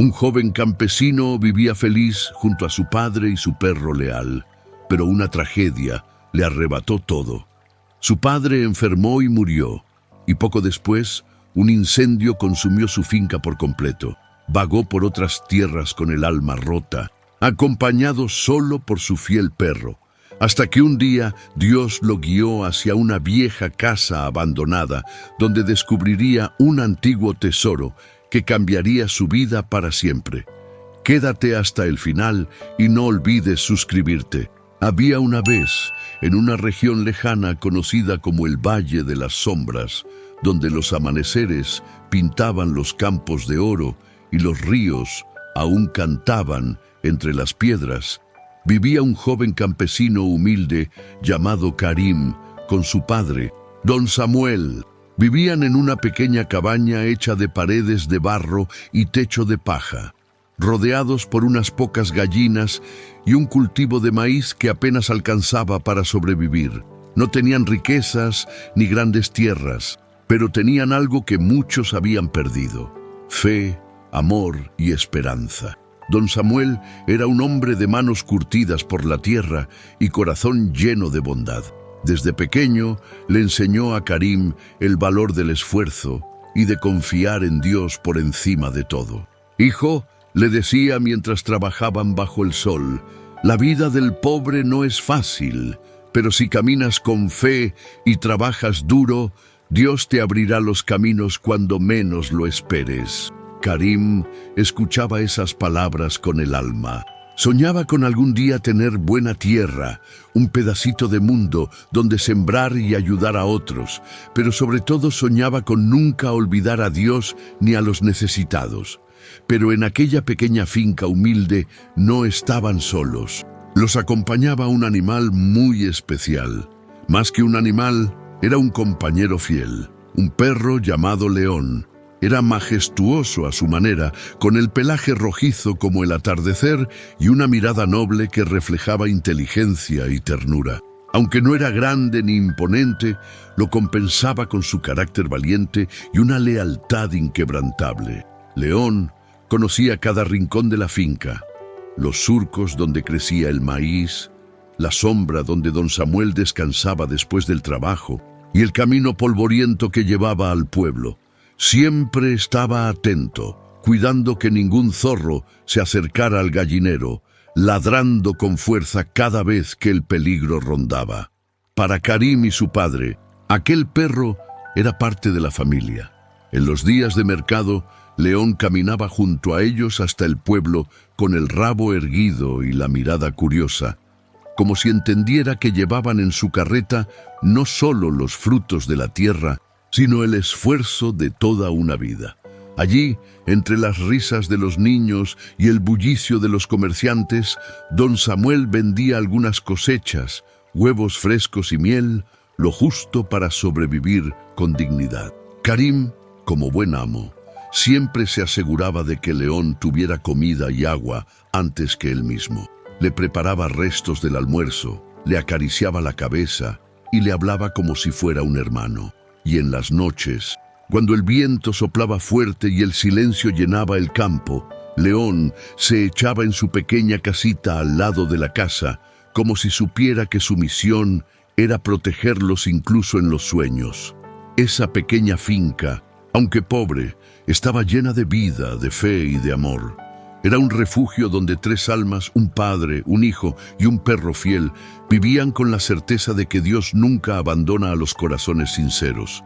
Un joven campesino vivía feliz junto a su padre y su perro leal, pero una tragedia le arrebató todo. Su padre enfermó y murió, y poco después un incendio consumió su finca por completo. Vagó por otras tierras con el alma rota, acompañado solo por su fiel perro, hasta que un día Dios lo guió hacia una vieja casa abandonada, donde descubriría un antiguo tesoro que cambiaría su vida para siempre. Quédate hasta el final y no olvides suscribirte. Había una vez, en una región lejana conocida como el Valle de las Sombras, donde los amaneceres pintaban los campos de oro y los ríos aún cantaban entre las piedras, vivía un joven campesino humilde llamado Karim con su padre, Don Samuel. Vivían en una pequeña cabaña hecha de paredes de barro y techo de paja, rodeados por unas pocas gallinas y un cultivo de maíz que apenas alcanzaba para sobrevivir. No tenían riquezas ni grandes tierras, pero tenían algo que muchos habían perdido: fe, amor y esperanza. Don Samuel era un hombre de manos curtidas por la tierra y corazón lleno de bondad. Desde pequeño le enseñó a Karim el valor del esfuerzo y de confiar en Dios por encima de todo. «Hijo», le decía mientras trabajaban bajo el sol, «la vida del pobre no es fácil, pero si caminas con fe y trabajas duro, Dios te abrirá los caminos cuando menos lo esperes». Karim escuchaba esas palabras con el alma. Soñaba con algún día tener buena tierra, un pedacito de mundo donde sembrar y ayudar a otros, pero sobre todo soñaba con nunca olvidar a Dios ni a los necesitados. Pero en aquella pequeña finca humilde no estaban solos. Los acompañaba un animal muy especial. Más que un animal, era un compañero fiel, un perro llamado León. Era majestuoso a su manera, con el pelaje rojizo como el atardecer y una mirada noble que reflejaba inteligencia y ternura. Aunque no era grande ni imponente, lo compensaba con su carácter valiente y una lealtad inquebrantable. León conocía cada rincón de la finca, los surcos donde crecía el maíz, la sombra donde don Samuel descansaba después del trabajo y el camino polvoriento que llevaba al pueblo. Siempre estaba atento, cuidando que ningún zorro se acercara al gallinero, ladrando con fuerza cada vez que el peligro rondaba. Para Karim y su padre, aquel perro era parte de la familia. En los días de mercado, León caminaba junto a ellos hasta el pueblo con el rabo erguido y la mirada curiosa, como si entendiera que llevaban en su carreta no solo los frutos de la tierra, sino el esfuerzo de toda una vida. Allí, entre las risas de los niños y el bullicio de los comerciantes, don Samuel vendía algunas cosechas, huevos frescos y miel, lo justo para sobrevivir con dignidad. Karim, como buen amo, siempre se aseguraba de que León tuviera comida y agua antes que él mismo. Le preparaba restos del almuerzo, le acariciaba la cabeza y le hablaba como si fuera un hermano. Y en las noches, cuando el viento soplaba fuerte y el silencio llenaba el campo, León se echaba en su pequeña casita al lado de la casa, como si supiera que su misión era protegerlos incluso en los sueños. Esa pequeña finca, aunque pobre, estaba llena de vida, de fe y de amor. Era un refugio donde 3 almas, un padre, un hijo y un perro fiel, vivían con la certeza de que Dios nunca abandona a los corazones sinceros.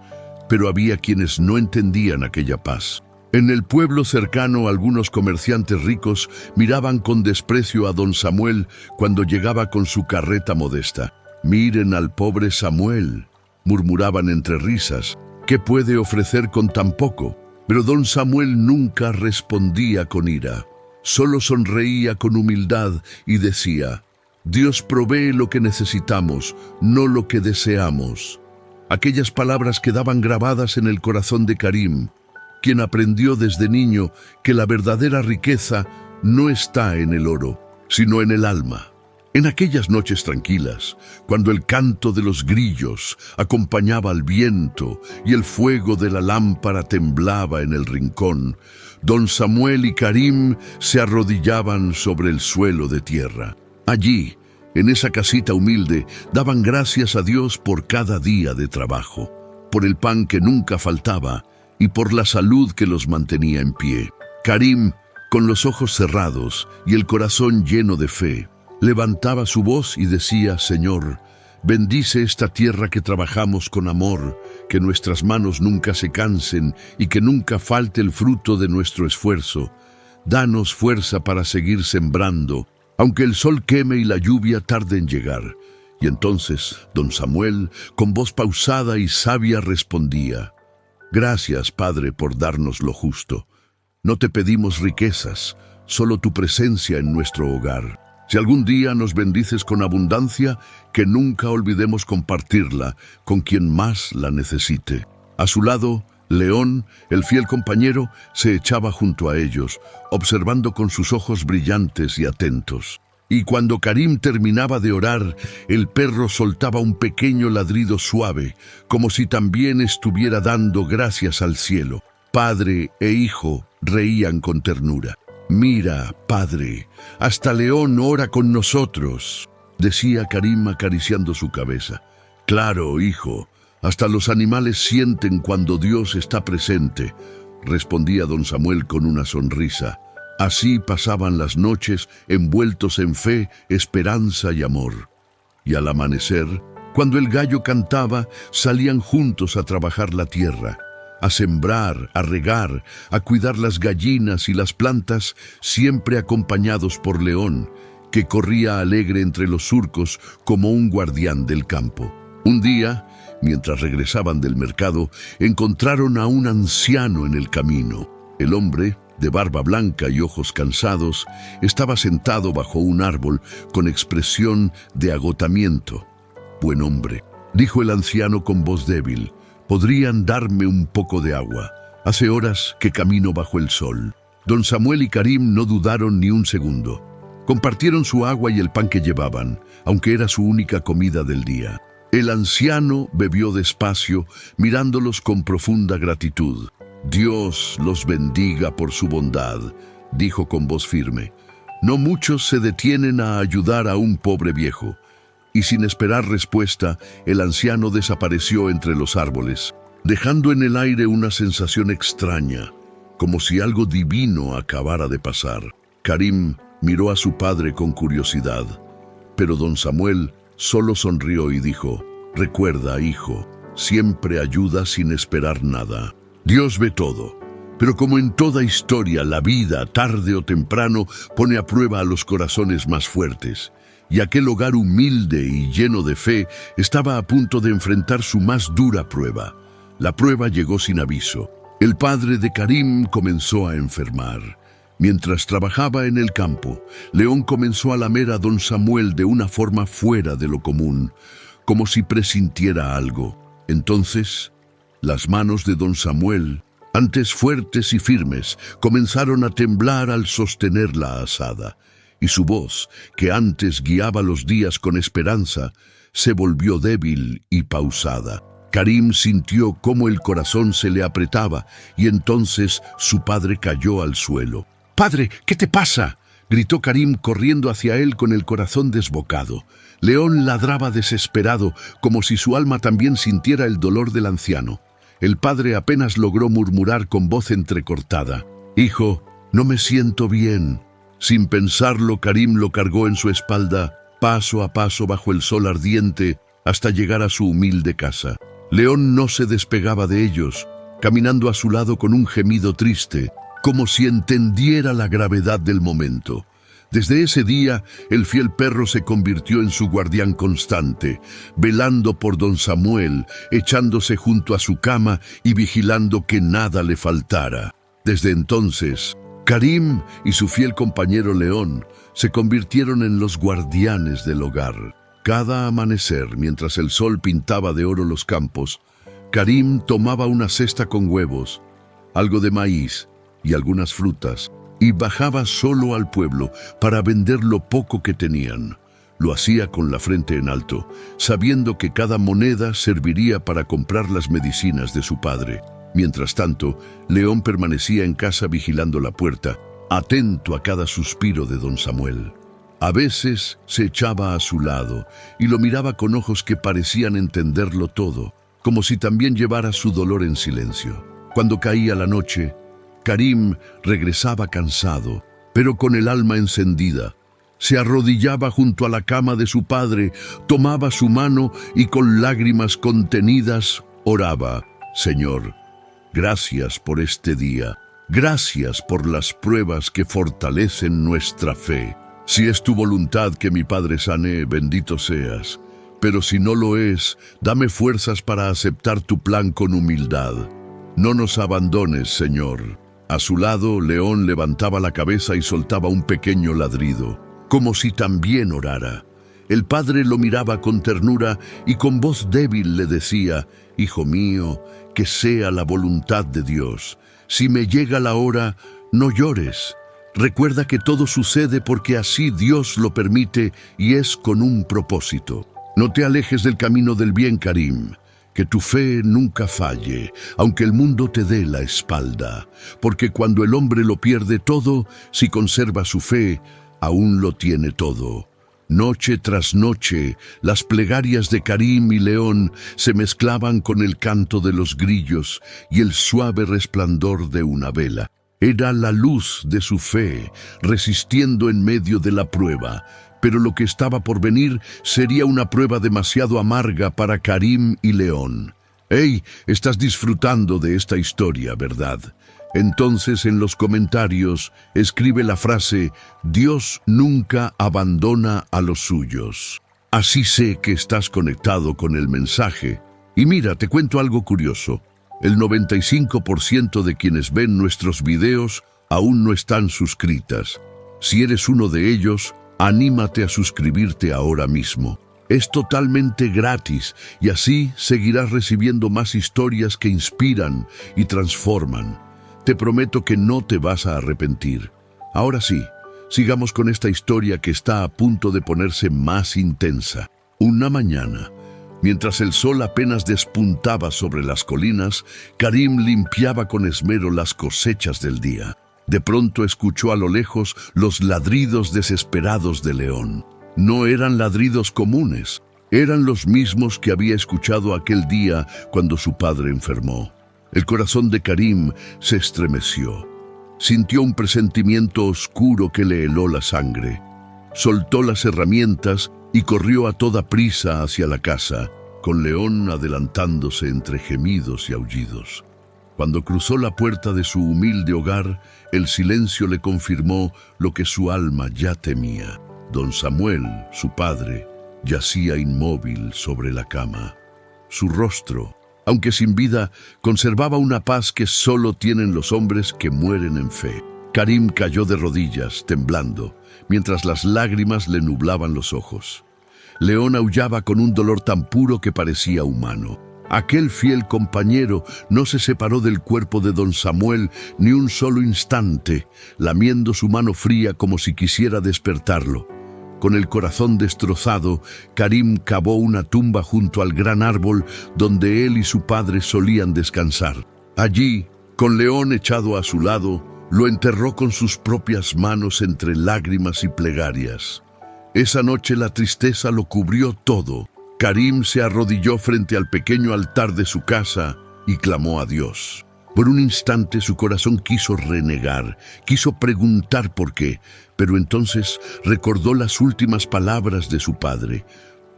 Pero había quienes no entendían aquella paz. En el pueblo cercano, algunos comerciantes ricos miraban con desprecio a don Samuel cuando llegaba con su carreta modesta. «Miren al pobre Samuel», murmuraban entre risas, «¿qué puede ofrecer con tan poco?». Pero don Samuel nunca respondía con ira. Solo sonreía con humildad y decía: «Dios provee lo que necesitamos, no lo que deseamos». Aquellas palabras quedaban grabadas en el corazón de Karim, quien aprendió desde niño que la verdadera riqueza no está en el oro, sino en el alma. En aquellas noches tranquilas, cuando el canto de los grillos acompañaba al viento y el fuego de la lámpara temblaba en el rincón, don Samuel y Karim se arrodillaban sobre el suelo de tierra. Allí, en esa casita humilde, daban gracias a Dios por cada día de trabajo, por el pan que nunca faltaba y por la salud que los mantenía en pie. Karim, con los ojos cerrados y el corazón lleno de fe, levantaba su voz y decía: Señor, bendice esta tierra que trabajamos con amor, que nuestras manos nunca se cansen y que nunca falte el fruto de nuestro esfuerzo. Danos fuerza para seguir sembrando, aunque el sol queme y la lluvia tarde en llegar. Y entonces don Samuel, con voz pausada y sabia, respondía: Gracias, Padre, por darnos lo justo. No te pedimos riquezas, solo tu presencia en nuestro hogar. Si algún día nos bendices con abundancia, que nunca olvidemos compartirla con quien más la necesite. A su lado, León, el fiel compañero, se echaba junto a ellos, observando con sus ojos brillantes y atentos. Y cuando Karim terminaba de orar, el perro soltaba un pequeño ladrido suave, como si también estuviera dando gracias al cielo. Padre e hijo reían con ternura. Mira, Padre, hasta León ora con nosotros, decía Karim acariciando su cabeza. Claro, hijo, hasta los animales sienten cuando Dios está presente, respondía don Samuel con una sonrisa. Así pasaban las noches envueltos en fe, esperanza y amor. Y al amanecer, cuando el gallo cantaba, salían juntos a trabajar la tierra, a sembrar, a regar, a cuidar las gallinas y las plantas, siempre acompañados por León, que corría alegre entre los surcos como un guardián del campo. Un día, mientras regresaban del mercado, encontraron a un anciano en el camino. El hombre, de barba blanca y ojos cansados, estaba sentado bajo un árbol con expresión de agotamiento. «Buen hombre», dijo el anciano con voz débil, «¿podrían darme un poco de agua? Hace horas que camino bajo el sol». Don Samuel y Karim no dudaron ni un segundo. Compartieron su agua y el pan que llevaban, aunque era su única comida del día. El anciano bebió despacio, mirándolos con profunda gratitud. «Dios los bendiga por su bondad», dijo con voz firme. «No muchos se detienen a ayudar a un pobre viejo». Y sin esperar respuesta, el anciano desapareció entre los árboles, dejando en el aire una sensación extraña, como si algo divino acabara de pasar. Karim miró a su padre con curiosidad, pero don Samuel solo sonrió y dijo: «Recuerda, hijo, siempre ayuda sin esperar nada. Dios ve todo, pero como en toda historia, la vida, tarde o temprano, pone a prueba a los corazones más fuertes». Y aquel hogar humilde y lleno de fe estaba a punto de enfrentar su más dura prueba. La prueba llegó sin aviso. El padre de Karim comenzó a enfermar. Mientras trabajaba en el campo, León comenzó a lamer a don Samuel de una forma fuera de lo común, como si presintiera algo. Entonces, las manos de don Samuel, antes fuertes y firmes, comenzaron a temblar al sostener la azada. Y su voz, que antes guiaba los días con esperanza, se volvió débil y pausada. Karim sintió cómo el corazón se le apretaba y entonces su padre cayó al suelo. «Padre, ¿qué te pasa?», gritó Karim corriendo hacia él con el corazón desbocado. León ladraba desesperado, como si su alma también sintiera el dolor del anciano. El padre apenas logró murmurar con voz entrecortada: «Hijo, no me siento bien». Sin pensarlo, Karim lo cargó en su espalda, paso a paso bajo el sol ardiente, hasta llegar a su humilde casa. León no se despegaba de ellos, caminando a su lado con un gemido triste, como si entendiera la gravedad del momento. Desde ese día, el fiel perro se convirtió en su guardián constante, velando por don Samuel, echándose junto a su cama y vigilando que nada le faltara. Desde entonces, Karim y su fiel compañero León se convirtieron en los guardianes del hogar. Cada amanecer, mientras el sol pintaba de oro los campos, Karim tomaba una cesta con huevos, algo de maíz y algunas frutas, y bajaba solo al pueblo para vender lo poco que tenían. Lo hacía con la frente en alto, sabiendo que cada moneda serviría para comprar las medicinas de su padre. Mientras tanto, León permanecía en casa vigilando la puerta, atento a cada suspiro de don Samuel. A veces se echaba a su lado y lo miraba con ojos que parecían entenderlo todo, como si también llevara su dolor en silencio. Cuando caía la noche, Karim regresaba cansado, pero con el alma encendida. Se arrodillaba junto a la cama de su padre, tomaba su mano y con lágrimas contenidas oraba: Señor, gracias por este día, gracias por las pruebas que fortalecen nuestra fe. Si es tu voluntad que mi padre sane, bendito seas, pero si no lo es, dame fuerzas para aceptar tu plan con humildad. No nos abandones, Señor. A su lado, León levantaba la cabeza y soltaba un pequeño ladrido, como si también orara. El padre lo miraba con ternura y con voz débil le decía: Hijo mío, que sea la voluntad de Dios. Si me llega la hora, no llores. Recuerda que todo sucede porque así Dios lo permite y es con un propósito. No te alejes del camino del bien, Karim. Que tu fe nunca falle, aunque el mundo te dé la espalda. Porque cuando el hombre lo pierde todo, si conserva su fe, aún lo tiene todo. Noche tras noche, las plegarias de Karim y León se mezclaban con el canto de los grillos y el suave resplandor de una vela. Era la luz de su fe, resistiendo en medio de la prueba. Pero lo que estaba por venir sería una prueba demasiado amarga para Karim y León. ¡Hey! Estás disfrutando de esta historia, ¿verdad? Entonces en los comentarios escribe la frase: Dios nunca abandona a los suyos. Así sé que estás conectado con el mensaje. Y mira, te cuento algo curioso. El 95% de quienes ven nuestros videos aún no están suscritas. Si eres uno de ellos, anímate a suscribirte ahora mismo. Es totalmente gratis y así seguirás recibiendo más historias que inspiran y transforman. Te prometo que no te vas a arrepentir. Ahora sí, sigamos con esta historia que está a punto de ponerse más intensa. Una mañana, mientras el sol apenas despuntaba sobre las colinas, Karim limpiaba con esmero las cosechas del día. De pronto escuchó a lo lejos los ladridos desesperados de León. No eran ladridos comunes, eran los mismos que había escuchado aquel día cuando su padre enfermó. El corazón de Karim se estremeció. Sintió un presentimiento oscuro que le heló la sangre. Soltó las herramientas y corrió a toda prisa hacia la casa, con León adelantándose entre gemidos y aullidos. Cuando cruzó la puerta de su humilde hogar, el silencio le confirmó lo que su alma ya temía. Don Samuel, su padre, yacía inmóvil sobre la cama. Su rostro, aunque sin vida, conservaba una paz que solo tienen los hombres que mueren en fe. Karim cayó de rodillas, temblando, mientras las lágrimas le nublaban los ojos. León aullaba con un dolor tan puro que parecía humano. Aquel fiel compañero no se separó del cuerpo de don Samuel ni un solo instante, lamiendo su mano fría como si quisiera despertarlo. Con el corazón destrozado, Karim cavó una tumba junto al gran árbol donde él y su padre solían descansar. Allí, con León echado a su lado, lo enterró con sus propias manos entre lágrimas y plegarias. Esa noche la tristeza lo cubrió todo. Karim se arrodilló frente al pequeño altar de su casa y clamó a Dios. Por un instante su corazón quiso renegar, quiso preguntar por qué, pero entonces recordó las últimas palabras de su padre.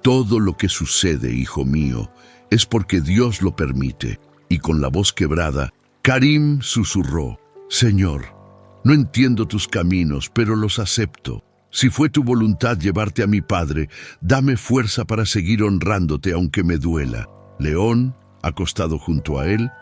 Todo lo que sucede, hijo mío, es porque Dios lo permite. Y con la voz quebrada, Karim susurró: Señor, no entiendo tus caminos, pero los acepto. Si fue tu voluntad llevarte a mi padre, dame fuerza para seguir honrándote aunque me duela. León, acostado junto a él,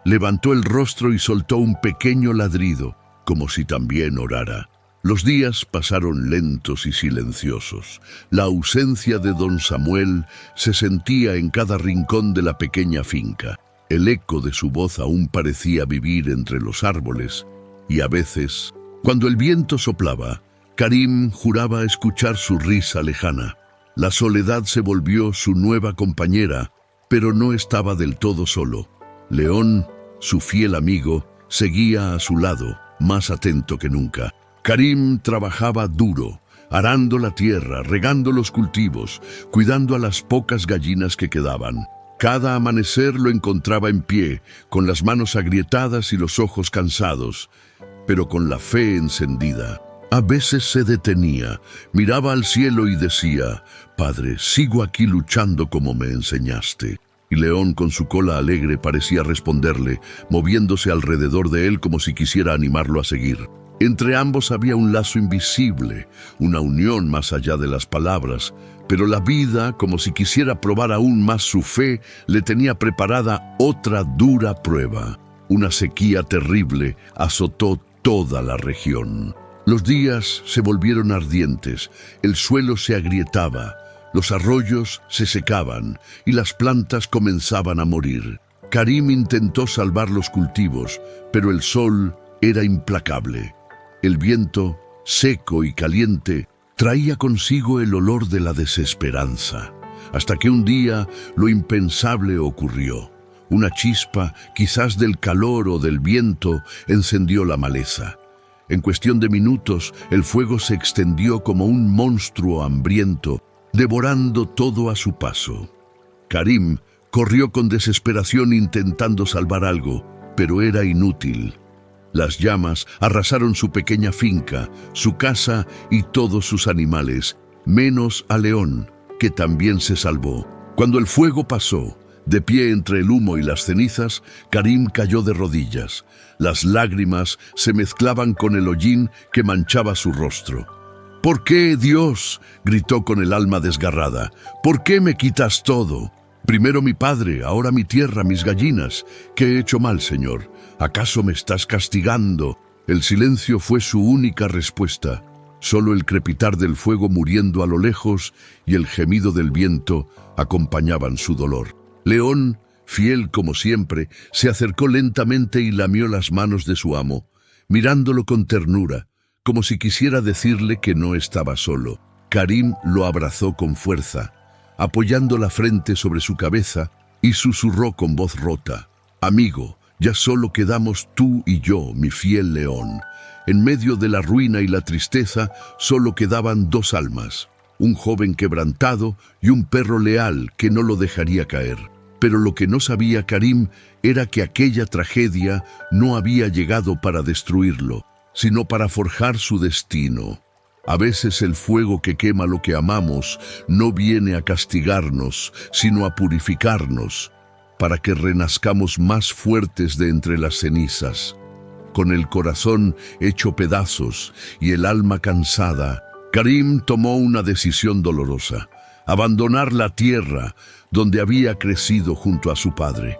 levantó el rostro y soltó un pequeño ladrido, como si también orara. Los días pasaron lentos y silenciosos. La ausencia de don Samuel se sentía en cada rincón de la pequeña finca. El eco de su voz aún parecía vivir entre los árboles, y a veces, cuando el viento soplaba, Karim juraba escuchar su risa lejana. La soledad se volvió su nueva compañera, pero no estaba del todo solo. León, su fiel amigo, seguía a su lado, más atento que nunca. Karim trabajaba duro, arando la tierra, regando los cultivos, cuidando a las pocas gallinas que quedaban. Cada amanecer lo encontraba en pie, con las manos agrietadas y los ojos cansados, pero con la fe encendida. A veces se detenía, miraba al cielo y decía: «Padre, sigo aquí luchando como me enseñaste». Y León, con su cola alegre, parecía responderle, moviéndose alrededor de él como si quisiera animarlo a seguir. Entre ambos había un lazo invisible, una unión más allá de las palabras, pero la vida, como si quisiera probar aún más su fe, le tenía preparada otra dura prueba. Una sequía terrible azotó toda la región. Los días se volvieron ardientes, el suelo se agrietaba, los arroyos se secaban y las plantas comenzaban a morir. Karim intentó salvar los cultivos, pero el sol era implacable. El viento, seco y caliente, traía consigo el olor de la desesperanza, hasta que un día lo impensable ocurrió. Una chispa, quizás del calor o del viento, encendió la maleza. En cuestión de minutos, el fuego se extendió como un monstruo hambriento, devorando todo a su paso. Karim corrió con desesperación intentando salvar algo, pero era inútil. Las llamas arrasaron su pequeña finca, su casa y todos sus animales, menos a León, que también se salvó. Cuando el fuego pasó, de pie entre el humo y las cenizas, Karim cayó de rodillas. Las lágrimas se mezclaban con el hollín que manchaba su rostro. «¿Por qué, Dios?», gritó con el alma desgarrada. «¿Por qué me quitas todo? Primero mi padre, ahora mi tierra, mis gallinas. ¿Qué he hecho mal, Señor? ¿Acaso me estás castigando?». El silencio fue su única respuesta. Solo el crepitar del fuego muriendo a lo lejos y el gemido del viento acompañaban su dolor. León, fiel como siempre, se acercó lentamente y lamió las manos de su amo, mirándolo con ternura, como si quisiera decirle que no estaba solo. Karim lo abrazó con fuerza, apoyando la frente sobre su cabeza, y susurró con voz rota: «Amigo, ya solo quedamos tú y yo, mi fiel León». En medio de la ruina y la tristeza, solo quedaban dos almas, un joven quebrantado y un perro leal que no lo dejaría caer. Pero lo que no sabía Karim era que aquella tragedia no había llegado para destruirlo, sino para forjar su destino. A veces el fuego que quema lo que amamos no viene a castigarnos, sino a purificarnos, para que renazcamos más fuertes de entre las cenizas. Con el corazón hecho pedazos y el alma cansada, Karim tomó una decisión dolorosa: abandonar la tierra donde había crecido junto a su padre.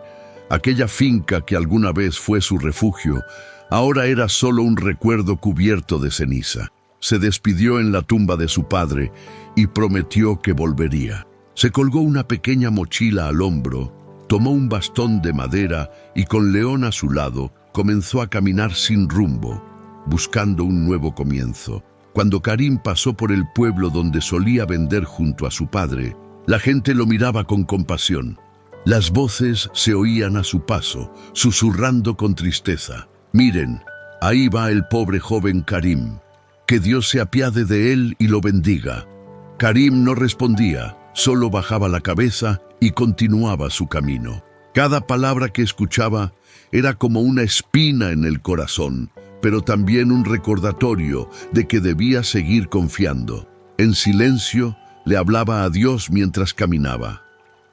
Aquella finca que alguna vez fue su refugio, ahora era solo un recuerdo cubierto de ceniza. Se despidió en la tumba de su padre y prometió que volvería. Se colgó una pequeña mochila al hombro, tomó un bastón de madera y con León a su lado comenzó a caminar sin rumbo, buscando un nuevo comienzo. Cuando Karim pasó por el pueblo donde solía vender junto a su padre, la gente lo miraba con compasión. Las voces se oían a su paso, susurrando con tristeza: «Miren, ahí va el pobre joven Karim. Que Dios se apiade de él y lo bendiga». Karim no respondía, solo bajaba la cabeza y continuaba su camino. Cada palabra que escuchaba era como una espina en el corazón, pero también un recordatorio de que debía seguir confiando. En silencio, le hablaba a Dios mientras caminaba: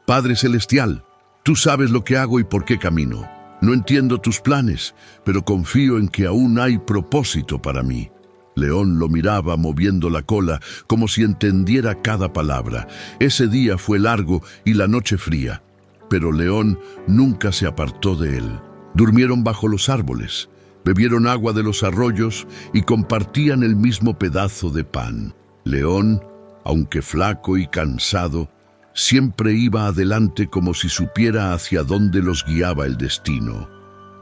«Padre Celestial, tú sabes lo que hago y por qué camino. No entiendo tus planes, pero confío en que aún hay propósito para mí». León lo miraba moviendo la cola, como si entendiera cada palabra. Ese día fue largo y la noche fría, pero León nunca se apartó de él. Durmieron bajo los árboles, bebieron agua de los arroyos y compartían el mismo pedazo de pan. León, aunque flaco y cansado, siempre iba adelante como si supiera hacia dónde los guiaba el destino.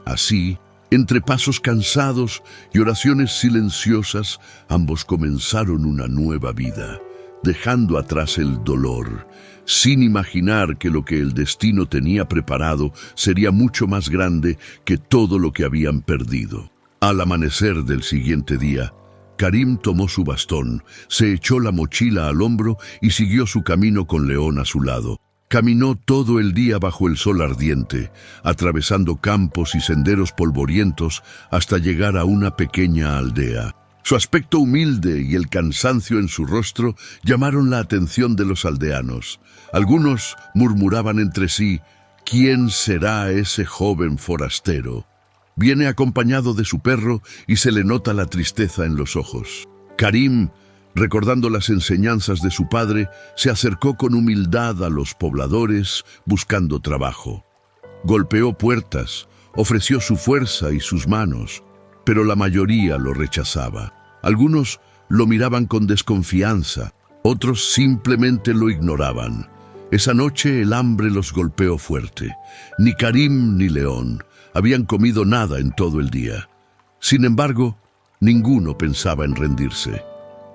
Así, entre pasos cansados y oraciones silenciosas, ambos comenzaron una nueva vida. dejando atrás el dolor, sin imaginar que lo que el destino tenía preparado sería mucho más grande que todo lo que habían perdido. Al amanecer del siguiente día, Karim tomó su bastón, se echó la mochila al hombro y siguió su camino con León a su lado. Caminó todo el día bajo el sol ardiente, atravesando campos y senderos polvorientos hasta llegar a una pequeña aldea. Su aspecto humilde y el cansancio en su rostro llamaron la atención de los aldeanos. Algunos murmuraban entre sí: ¿quién será ese joven forastero? Viene acompañado de su perro y se le nota la tristeza en los ojos. Karim, recordando las enseñanzas de su padre, se acercó con humildad a los pobladores buscando trabajo. Golpeó puertas, ofreció su fuerza y sus manos, pero la mayoría lo rechazaba. Algunos lo miraban con desconfianza, otros simplemente lo ignoraban. Esa noche el hambre los golpeó fuerte. Ni Karim ni León habían comido nada en todo el día. Sin embargo, ninguno pensaba en rendirse.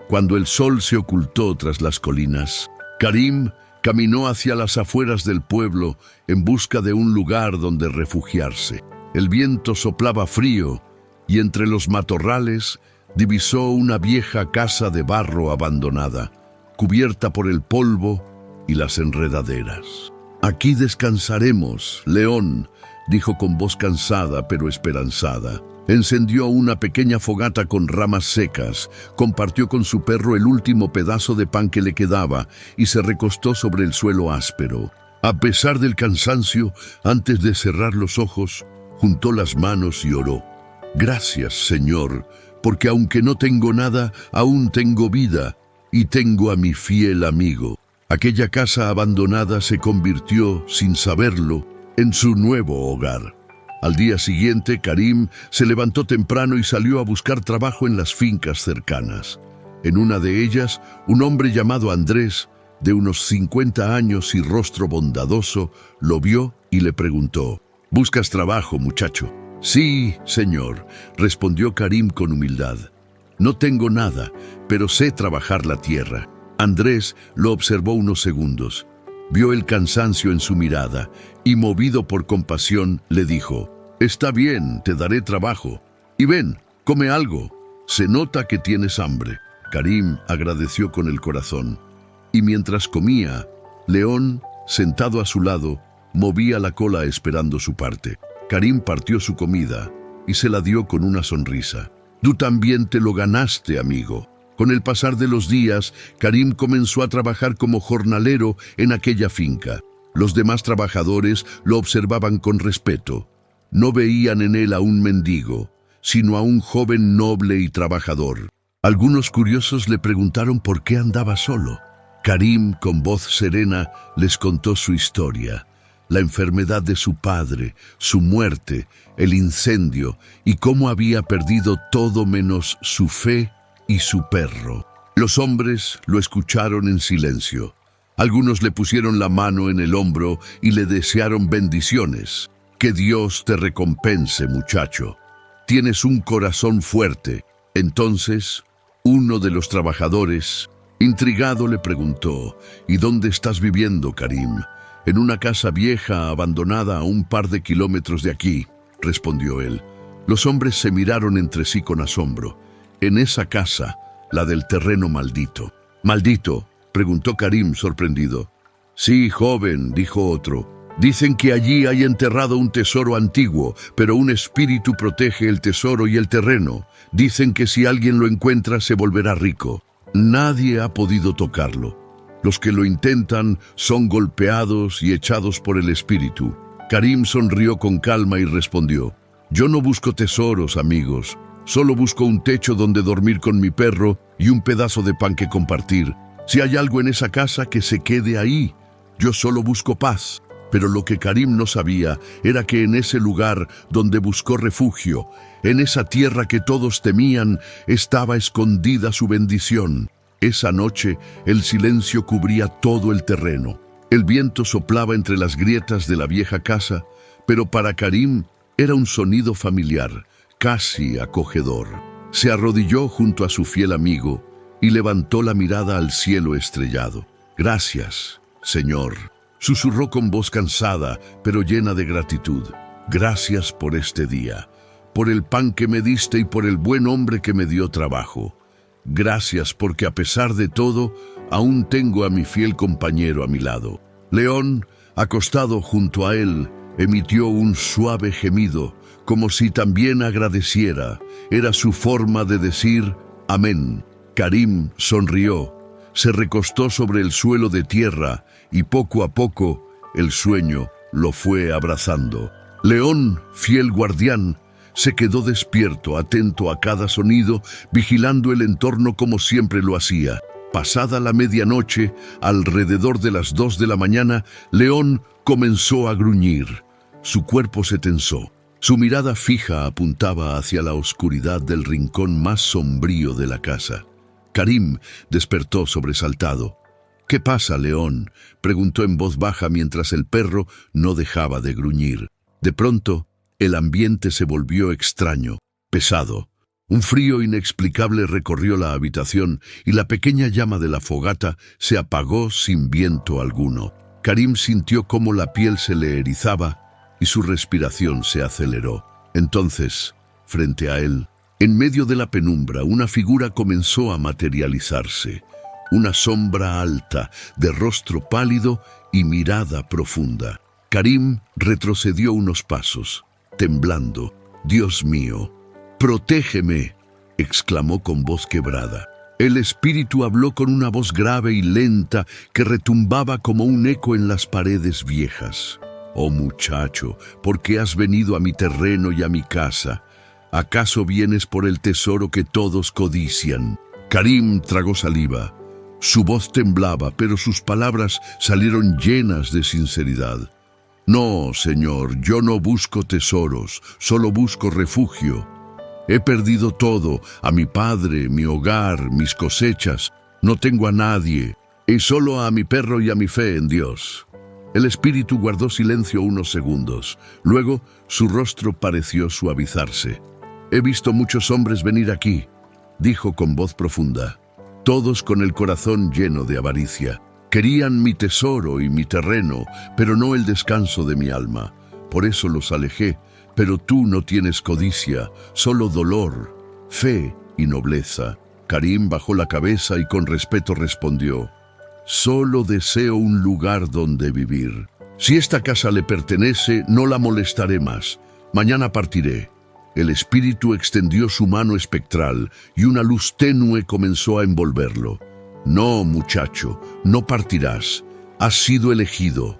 Cuando el sol se ocultó tras las colinas, Karim caminó hacia las afueras del pueblo en busca de un lugar donde refugiarse. El viento soplaba frío y entre los matorrales divisó una vieja casa de barro abandonada, cubierta por el polvo y las enredaderas. «Aquí descansaremos, León», dijo con voz cansada pero esperanzada. Encendió una pequeña fogata con ramas secas, compartió con su perro el último pedazo de pan que le quedaba y se recostó sobre el suelo áspero. A pesar del cansancio, antes de cerrar los ojos, juntó las manos y oró. «Gracias, Señor, porque aunque no tengo nada, aún tengo vida y tengo a mi fiel amigo». Aquella casa abandonada se convirtió, sin saberlo, en su nuevo hogar. Al día siguiente, Karim se levantó temprano y salió a buscar trabajo en las fincas cercanas. En una de ellas, un hombre llamado Andrés, de unos 50 años y rostro bondadoso, lo vio y le preguntó: «¿Buscas trabajo, muchacho?». «Sí, señor», respondió Karim con humildad. «No tengo nada, pero sé trabajar la tierra». Andrés lo observó unos segundos. Vio el cansancio en su mirada y, movido por compasión, le dijo: «Está bien, te daré trabajo. Y ven, come algo. Se nota que tienes hambre». Karim agradeció con el corazón. Y mientras comía, León, sentado a su lado, movía la cola esperando su parte. Karim partió su comida y se la dio con una sonrisa. «Tú también te lo ganaste, amigo». Con el pasar de los días, Karim comenzó a trabajar como jornalero en aquella finca. Los demás trabajadores lo observaban con respeto. No veían en él a un mendigo, sino a un joven noble y trabajador. Algunos curiosos le preguntaron por qué andaba solo. Karim, con voz serena, les contó su historia: la enfermedad de su padre, su muerte, el incendio y cómo había perdido todo menos su fe y su perro. Los hombres lo escucharon en silencio. Algunos le pusieron la mano en el hombro y le desearon bendiciones. «Que Dios te recompense, muchacho. Tienes un corazón fuerte». Entonces, uno de los trabajadores, intrigado, le preguntó: «¿Y dónde estás viviendo, Karim?» «En una casa vieja abandonada a un par de kilómetros de aquí», respondió él. Los hombres se miraron entre sí con asombro. «En esa casa, la del terreno maldito». «¿Maldito?», preguntó Karim sorprendido. «Sí, joven», dijo otro. «Dicen que allí hay enterrado un tesoro antiguo, pero un espíritu protege el tesoro y el terreno. Dicen que si alguien lo encuentra se volverá rico. Nadie ha podido tocarlo. Los que lo intentan son golpeados y echados por el espíritu». Karim sonrió con calma y respondió: «Yo no busco tesoros, amigos. Solo busco un techo donde dormir con mi perro y un pedazo de pan que compartir. Si hay algo en esa casa, que se quede ahí. Yo solo busco paz». Pero lo que Karim no sabía era que en ese lugar donde buscó refugio, en esa tierra que todos temían, estaba escondida su bendición. Esa noche, el silencio cubría todo el terreno. El viento soplaba entre las grietas de la vieja casa, pero para Karim era un sonido familiar, casi acogedor. Se arrodilló junto a su fiel amigo y levantó la mirada al cielo estrellado. «Gracias, Señor», susurró con voz cansada, pero llena de gratitud. «Gracias por este día, por el pan que me diste y por el buen hombre que me dio trabajo. Gracias porque a pesar de todo, aún tengo a mi fiel compañero a mi lado». León, acostado junto a él, emitió un suave gemido, como si también agradeciera. Era su forma de decir amén. Karim sonrió, se recostó sobre el suelo de tierra y poco a poco el sueño lo fue abrazando. León, fiel guardián, se quedó despierto, atento a cada sonido, vigilando el entorno como siempre lo hacía. Pasada la medianoche, alrededor de las 2 de la mañana, León comenzó a gruñir. Su cuerpo se tensó. Su mirada fija apuntaba hacia la oscuridad del rincón más sombrío de la casa. Karim despertó sobresaltado. «¿Qué pasa, León?», preguntó en voz baja mientras el perro no dejaba de gruñir. De pronto, el ambiente se volvió extraño, pesado. Un frío inexplicable recorrió la habitación y la pequeña llama de la fogata se apagó sin viento alguno. Karim sintió cómo la piel se le erizaba y su respiración se aceleró. Entonces, frente a él, en medio de la penumbra, una figura comenzó a materializarse. Una sombra alta, de rostro pálido y mirada profunda. Karim retrocedió unos pasos, temblando. «Dios mío, protégeme», exclamó con voz quebrada. El espíritu habló con una voz grave y lenta que retumbaba como un eco en las paredes viejas. «Oh muchacho, ¿por qué has venido a mi terreno y a mi casa? ¿Acaso vienes por el tesoro que todos codician?». Karim tragó saliva. Su voz temblaba, pero sus palabras salieron llenas de sinceridad. «No, señor, yo no busco tesoros, solo busco refugio. He perdido todo, a mi padre, mi hogar, mis cosechas. No tengo a nadie, y solo a mi perro y a mi fe en Dios». El espíritu guardó silencio unos segundos. Luego, su rostro pareció suavizarse. «He visto muchos hombres venir aquí», dijo con voz profunda, «todos con el corazón lleno de avaricia. Querían mi tesoro y mi terreno, pero no el descanso de mi alma. Por eso los alejé, pero tú no tienes codicia, solo dolor, fe y nobleza». Karim bajó la cabeza y con respeto respondió: «Solo deseo un lugar donde vivir. Si esta casa le pertenece, no la molestaré más. Mañana partiré». El espíritu extendió su mano espectral y una luz tenue comenzó a envolverlo. «No, muchacho, no partirás. Has sido elegido.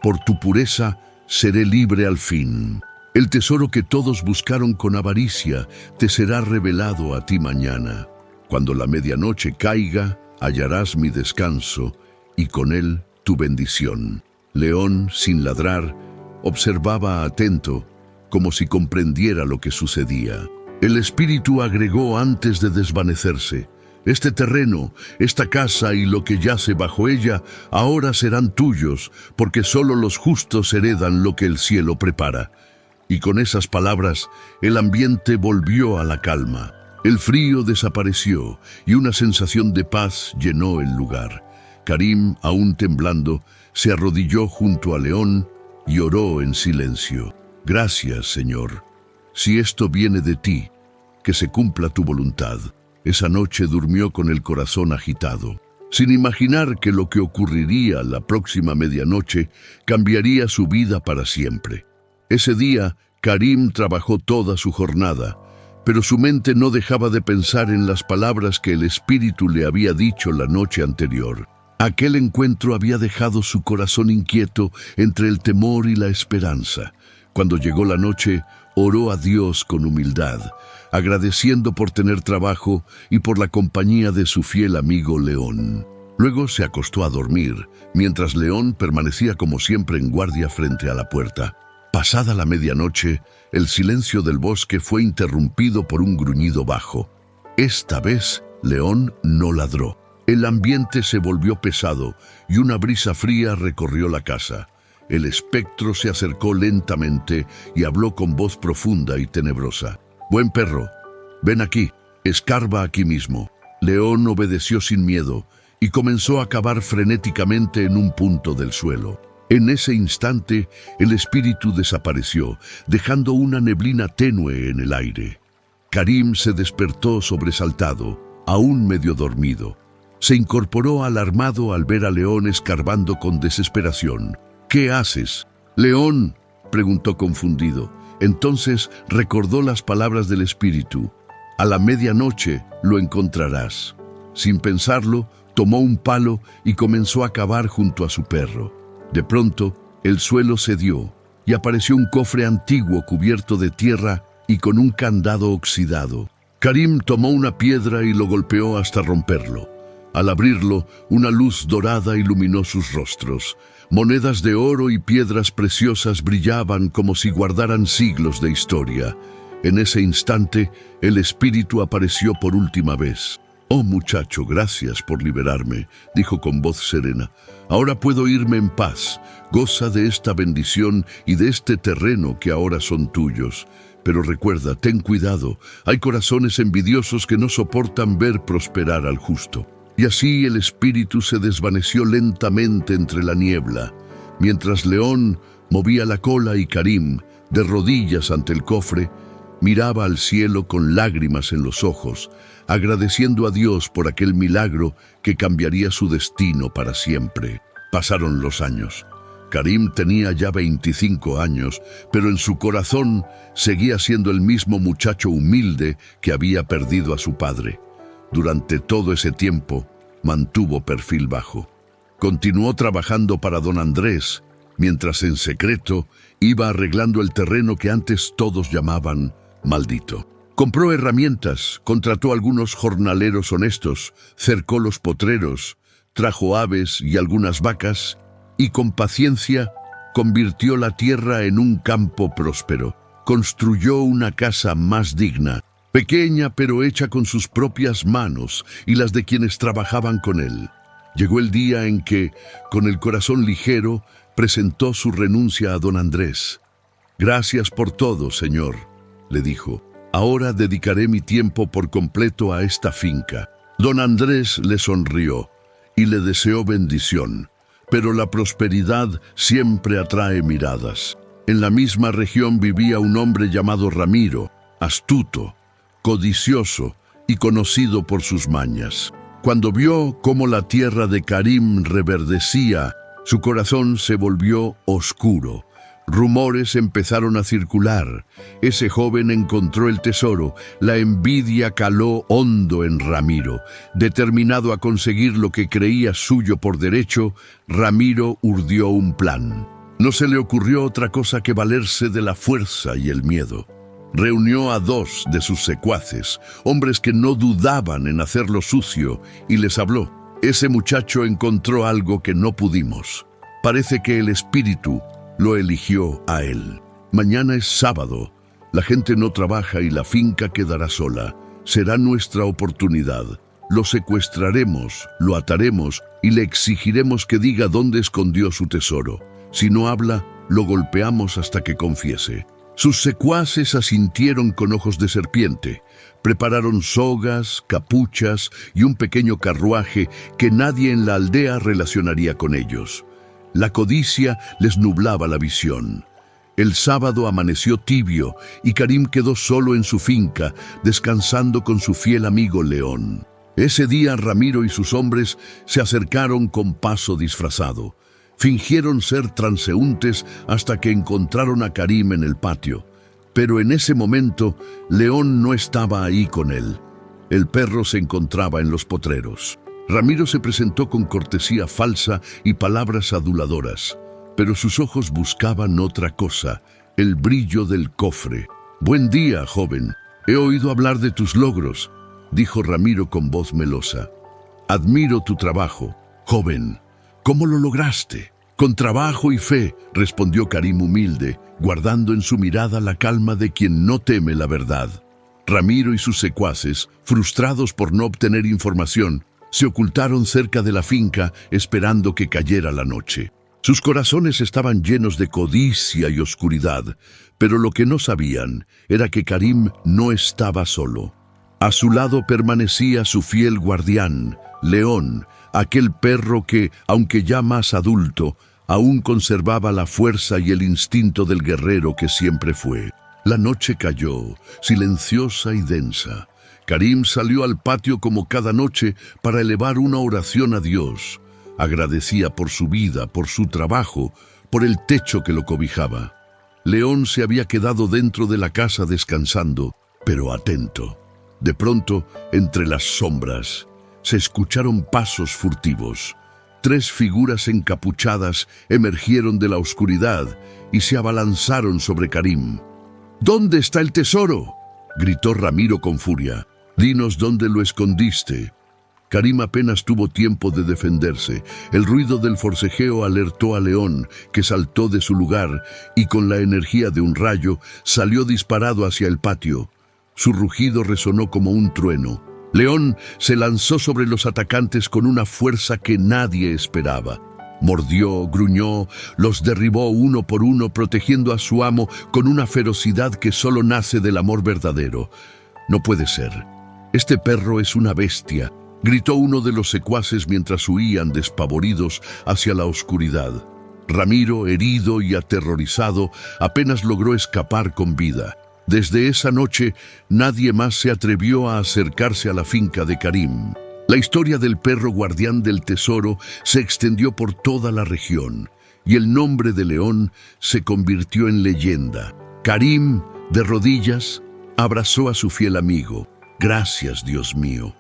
Por tu pureza seré libre al fin. El tesoro que todos buscaron con avaricia te será revelado a ti mañana. Cuando la medianoche caiga, hallarás mi descanso y con él tu bendición». León, sin ladrar, observaba atento, como si comprendiera lo que sucedía. El espíritu agregó antes de desvanecerse: «Este terreno, esta casa y lo que yace bajo ella, ahora serán tuyos, porque solo los justos heredan lo que el cielo prepara». Y con esas palabras, el ambiente volvió a la calma. El frío desapareció y una sensación de paz llenó el lugar. Karim, aún temblando, se arrodilló junto a León y oró en silencio: «Gracias, Señor. Si esto viene de ti, que se cumpla tu voluntad». Esa noche durmió con el corazón agitado, sin imaginar que lo que ocurriría la próxima medianoche cambiaría su vida para siempre. Ese día, Karim trabajó toda su jornada, pero su mente no dejaba de pensar en las palabras que el espíritu le había dicho la noche anterior. Aquel encuentro había dejado su corazón inquieto entre el temor y la esperanza. Cuando llegó la noche, oró a Dios con humildad, agradeciendo por tener trabajo y por la compañía de su fiel amigo León. Luego se acostó a dormir, mientras León permanecía como siempre en guardia frente a la puerta. Pasada la medianoche, el silencio del bosque fue interrumpido por un gruñido bajo. Esta vez, León no ladró. El ambiente se volvió pesado y una brisa fría recorrió la casa. El espectro se acercó lentamente y habló con voz profunda y tenebrosa: «Buen perro, ven aquí, escarba aquí mismo». León obedeció sin miedo y comenzó a cavar frenéticamente en un punto del suelo. En ese instante, el espíritu desapareció, dejando una neblina tenue en el aire. Karim se despertó sobresaltado, aún medio dormido. Se incorporó alarmado al ver a León escarbando con desesperación. «¿Qué haces?» «León», preguntó confundido. Entonces recordó las palabras del espíritu. «A la medianoche lo encontrarás». Sin pensarlo, tomó un palo y comenzó a cavar junto a su perro. De pronto, el suelo cedió y apareció un cofre antiguo cubierto de tierra y con un candado oxidado. Karim tomó una piedra y lo golpeó hasta romperlo. Al abrirlo, una luz dorada iluminó sus rostros. Monedas de oro y piedras preciosas brillaban como si guardaran siglos de historia. En ese instante, el espíritu apareció por última vez. «Oh muchacho, gracias por liberarme», dijo con voz serena. «Ahora puedo irme en paz. Goza de esta bendición y de este terreno que ahora son tuyos. Pero recuerda, ten cuidado, hay corazones envidiosos que no soportan ver prosperar al justo». Y así el espíritu se desvaneció lentamente entre la niebla, mientras León movía la cola y Karim, de rodillas ante el cofre, miraba al cielo con lágrimas en los ojos, agradeciendo a Dios por aquel milagro que cambiaría su destino para siempre. Pasaron los años. Karim tenía ya 25 años, pero en su corazón seguía siendo el mismo muchacho humilde que había perdido a su padre. Durante todo ese tiempo, mantuvo perfil bajo. Continuó trabajando para don Andrés, mientras en secreto iba arreglando el terreno que antes todos llamaban maldito. Compró herramientas, contrató a algunos jornaleros honestos, cercó los potreros, trajo aves y algunas vacas, y con paciencia convirtió la tierra en un campo próspero. Construyó una casa más digna, pequeña pero hecha con sus propias manos y las de quienes trabajaban con él. Llegó el día en que, con el corazón ligero, presentó su renuncia a don Andrés. «Gracias por todo, señor», le dijo. «Ahora dedicaré mi tiempo por completo a esta finca». Don Andrés le sonrió y le deseó bendición, pero la prosperidad siempre atrae miradas. En la misma región vivía un hombre llamado Ramiro, astuto, codicioso y conocido por sus mañas. Cuando vio cómo la tierra de Karim reverdecía, su corazón se volvió oscuro. Rumores empezaron a circular. Ese joven encontró el tesoro. La envidia caló hondo en Ramiro. Determinado a conseguir lo que creía suyo por derecho, Ramiro urdió un plan. No se le ocurrió otra cosa que valerse de la fuerza y el miedo. Reunió a 2 de sus secuaces, hombres que no dudaban en hacerlo sucio, y les habló. «Ese muchacho encontró algo que no pudimos. Parece que el espíritu lo eligió a él. Mañana es sábado, la gente no trabaja y la finca quedará sola. Será nuestra oportunidad. Lo secuestraremos, lo ataremos y le exigiremos que diga dónde escondió su tesoro. Si no habla, lo golpeamos hasta que confiese». Sus secuaces asintieron con ojos de serpiente. Prepararon sogas, capuchas y un pequeño carruaje que nadie en la aldea relacionaría con ellos. La codicia les nublaba la visión. El sábado amaneció tibio y Karim quedó solo en su finca, descansando con su fiel amigo León. Ese día Ramiro y sus hombres se acercaron con paso disfrazado. Fingieron ser transeúntes hasta que encontraron a Karim en el patio. Pero en ese momento, León no estaba ahí con él. El perro se encontraba en los potreros. Ramiro se presentó con cortesía falsa y palabras aduladoras, pero sus ojos buscaban otra cosa, el brillo del cofre. «Buen día, joven. He oído hablar de tus logros», dijo Ramiro con voz melosa. «Admiro tu trabajo, joven. ¿Cómo lo lograste?» «Con trabajo y fe», respondió Karim humilde, guardando en su mirada la calma de quien no teme la verdad. Ramiro y sus secuaces, frustrados por no obtener información, se ocultaron cerca de la finca esperando que cayera la noche. Sus corazones estaban llenos de codicia y oscuridad, pero lo que no sabían era que Karim no estaba solo. A su lado permanecía su fiel guardián, León, aquel perro que, aunque ya más adulto, aún conservaba la fuerza y el instinto del guerrero que siempre fue. La noche cayó, silenciosa y densa. Karim salió al patio como cada noche para elevar una oración a Dios. Agradecía por su vida, por su trabajo, por el techo que lo cobijaba. León se había quedado dentro de la casa descansando, pero atento. De pronto, entre las sombras, se escucharon pasos furtivos. 3 figuras encapuchadas emergieron de la oscuridad y se abalanzaron sobre Karim. «¿Dónde está el tesoro?», gritó Ramiro con furia. «Dinos dónde lo escondiste». Karim apenas tuvo tiempo de defenderse. El ruido del forcejeo alertó a León, que saltó de su lugar y con la energía de un rayo salió disparado hacia el patio. Su rugido resonó como un trueno. León se lanzó sobre los atacantes con una fuerza que nadie esperaba. Mordió, gruñó, los derribó uno por uno, protegiendo a su amo con una ferocidad que solo nace del amor verdadero. «No puede ser. Este perro es una bestia», gritó uno de los secuaces mientras huían despavoridos hacia la oscuridad. Ramiro, herido y aterrorizado, apenas logró escapar con vida. Desde esa noche, nadie más se atrevió a acercarse a la finca de Karim. La historia del perro guardián del tesoro se extendió por toda la región, y el nombre de León se convirtió en leyenda. Karim, de rodillas, abrazó a su fiel amigo. «Gracias, Dios mío,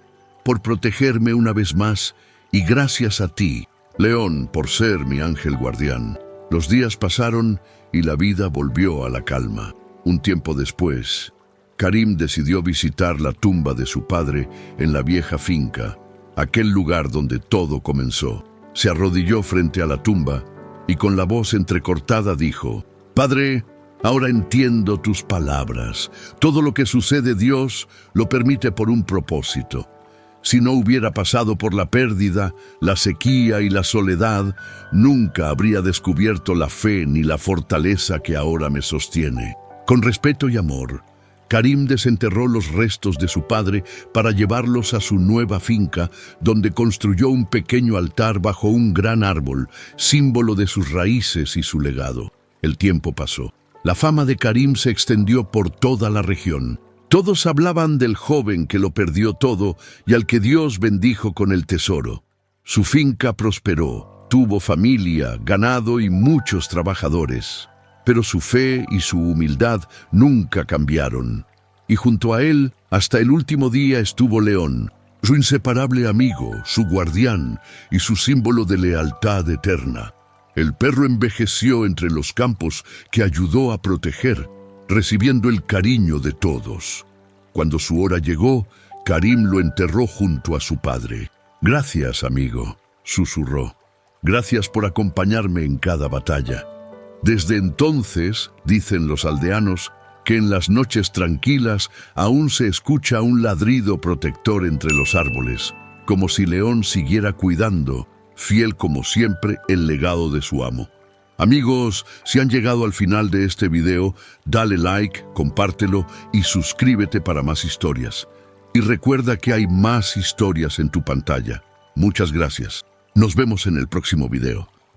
por protegerme una vez más, y gracias a ti, León, por ser mi ángel guardián». Los días pasaron y la vida volvió a la calma. Un tiempo después, Karim decidió visitar la tumba de su padre en la vieja finca, aquel lugar donde todo comenzó. Se arrodilló frente a la tumba y con la voz entrecortada dijo: «Padre, ahora entiendo tus palabras. Todo lo que sucede Dios lo permite por un propósito. Si no hubiera pasado por la pérdida, la sequía y la soledad, nunca habría descubierto la fe ni la fortaleza que ahora me sostiene». Con respeto y amor, Karim desenterró los restos de su padre para llevarlos a su nueva finca, donde construyó un pequeño altar bajo un gran árbol, símbolo de sus raíces y su legado. El tiempo pasó. La fama de Karim se extendió por toda la región. Todos hablaban del joven que lo perdió todo y al que Dios bendijo con el tesoro. Su finca prosperó, tuvo familia, ganado y muchos trabajadores. Pero su fe y su humildad nunca cambiaron. Y junto a él, hasta el último día estuvo León, su inseparable amigo, su guardián y su símbolo de lealtad eterna. El perro envejeció entre los campos que ayudó a proteger, recibiendo el cariño de todos. Cuando su hora llegó, Karim lo enterró junto a su padre. «Gracias, amigo», susurró. «Gracias por acompañarme en cada batalla». Desde entonces, dicen los aldeanos, que en las noches tranquilas aún se escucha un ladrido protector entre los árboles, como si León siguiera cuidando, fiel como siempre, el legado de su amo. Amigos, si han llegado al final de este video, dale like, compártelo y suscríbete para más historias. Y recuerda que hay más historias en tu pantalla. Muchas gracias. Nos vemos en el próximo video.